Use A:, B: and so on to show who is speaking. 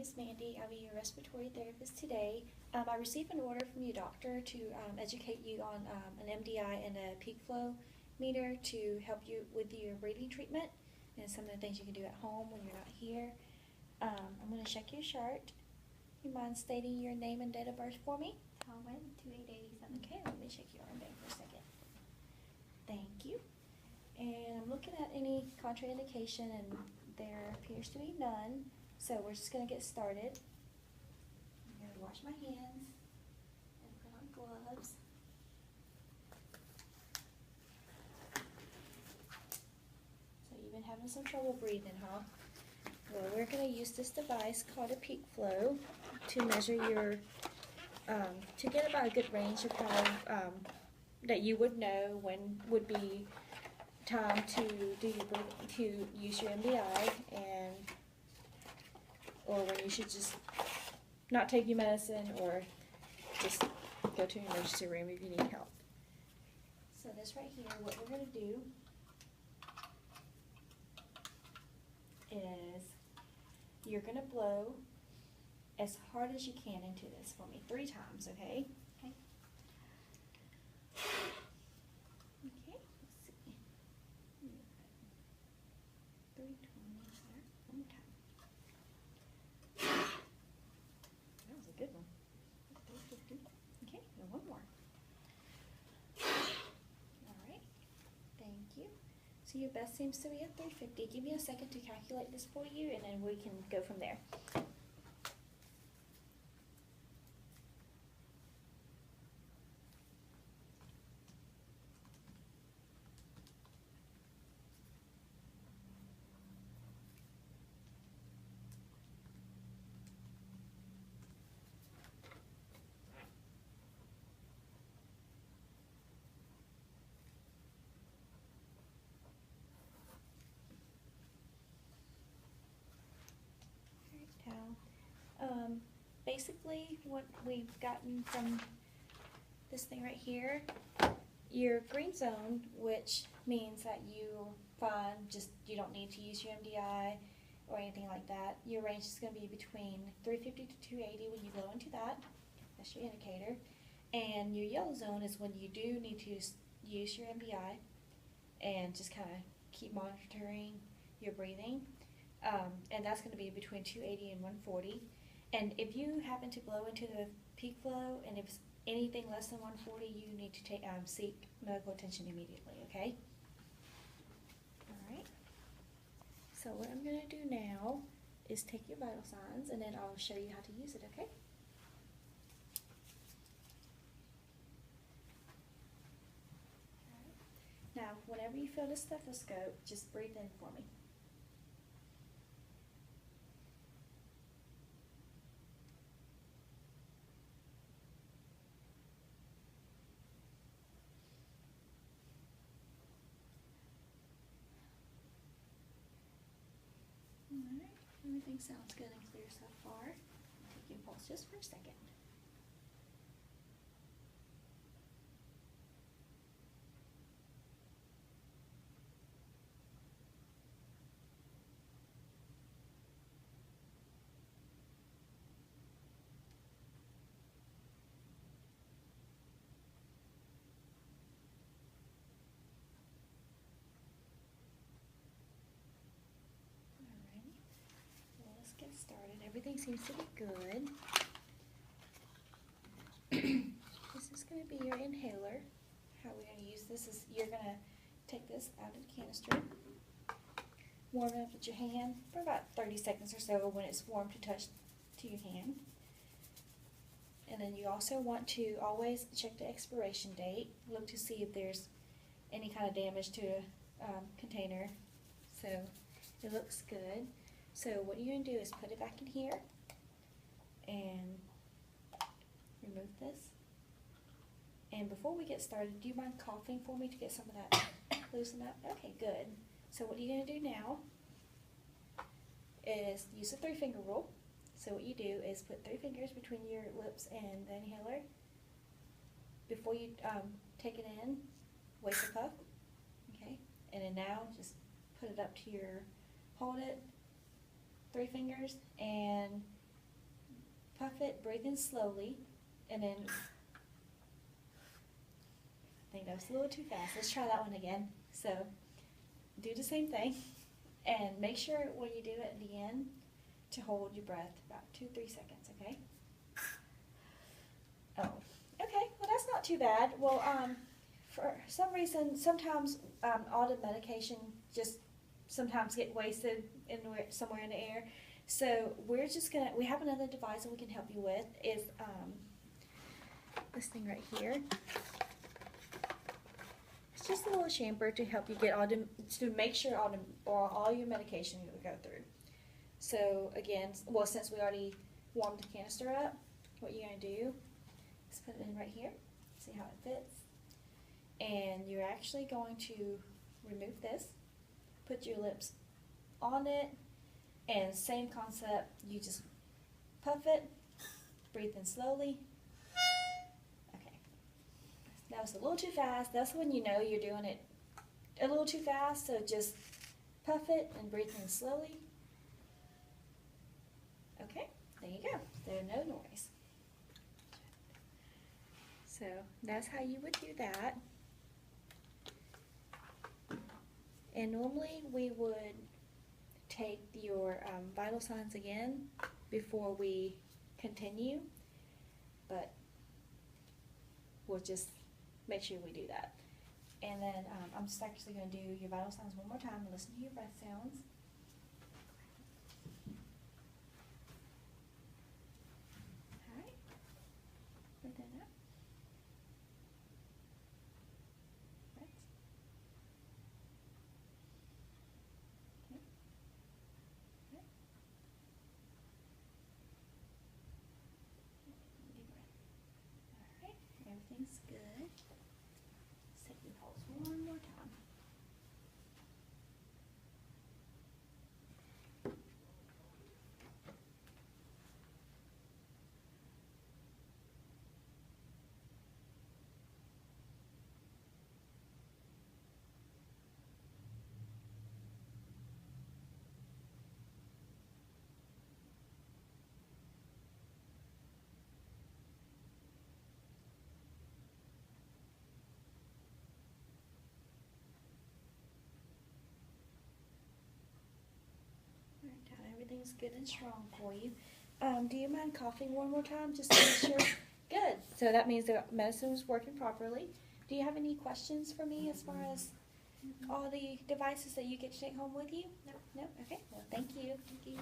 A: is Mandy. I'll be your respiratory therapist today. I received an order from your doctor to educate you on an MDI and a peak flow meter to help you with your breathing treatment and some of the things you can do at home when you're not here. I'm going to check your chart. You mind stating your name and date of birth for me?
B: Talwin, 2887.
A: Okay, let me check your arm band for a second. Thank you. And I'm looking at any contraindication, and there appears to be none. So we're just going to get started. I'm going to wash my hands and put on gloves. So you've been having some trouble breathing, huh? Well, we're going to use this device called a peak flow to measure your, to get about a good range of how, that you would know when would be time to do your breathing, to use your MDI, and or when you should just not take your medicine or just go to an emergency room if you need help. So this right here, what we're going to do is you're going to blow as hard as you can into this for me 3 times, okay?
B: Okay.
A: Okay, let's see. 320 there. One more time. That was a good one. 350. Okay, and one more. Alright, thank you. So your best seems to be at 350. Give me a second to calculate this for you, and then we can go from there. Basically what we've gotten from this thing right here, your green zone, which means that you're fine, just you don't need to use your MDI or anything like that. Your range is going to be between 350 to 280 when you blow into that. That's your indicator. And your yellow zone is when you do need to use your MDI and just kind of keep monitoring your breathing. And that's going to be between 280 and 140. And if you happen to blow into the peak flow, and if it's anything less than 140, you need to seek medical attention immediately, okay? Alright. So what I'm going to do now is take your vital signs, and then I'll show you how to use it, okay? Alright. Now, whenever you feel the stethoscope, just breathe in for me. Alright, everything sounds good and clear so far. Take your pulse just for a second. Get started. Everything seems to be good. This is going to be your inhaler. How we're going to use this is you're going to take this out of the canister, warm it up with your hand for about 30 seconds or so when it's warm to touch to your hand. And then you also want to always check the expiration date. Look to see if there's any kind of damage to a container. So it looks good. So what you're going to do is put it back in here and remove this. And before we get started, do you mind coughing for me to get some of that loosened up? Okay, good. So what you're going to do now is use the 3-finger rule. So what you do is put 3 fingers between your lips and the inhaler. Before you take it in, wake the puff. Okay, and then now just put it up to your, hold it, 3 fingers, and puff it, breathe in slowly, and then, I think that was a little too fast. Let's try that one again. So, do the same thing, and make sure when you do it at the end to hold your breath about 2-3 seconds, okay? Oh, okay, well that's not too bad. Well, for some reason, sometimes all the medication just sometimes get wasted somewhere in the air. So we're just gonna, we have another device that we can help you with, is this thing right here. It's just a little chamber to help you get to make sure all your medication will go through. So again, well, since we already warmed the canister up, what you're gonna do is put it in right here, see how it fits. And you're actually going to remove this, put your lips on it, and same concept, you just puff it, breathe in slowly. Okay, that was a little too fast. That's when you know you're doing it a little too fast, so just puff it and breathe in slowly. Okay, there you go, there's no noise. So that's how you would do that. And normally we would take your vital signs again before we continue, but we'll just make sure we do that. And then I'm just actually going to do your vital signs one more time and listen to your breath sounds. Alright, breathe in out. Breath. Alright, everything's good. Set your pulse one more time. Everything's good and strong for you. Do you mind coughing one more time just to make sure? Good. So that means the medicine is working properly. Do you have any questions for me as far as all the devices that you get to take home with you?
B: No.
A: No? Okay. Well, thank you.
B: Thank you.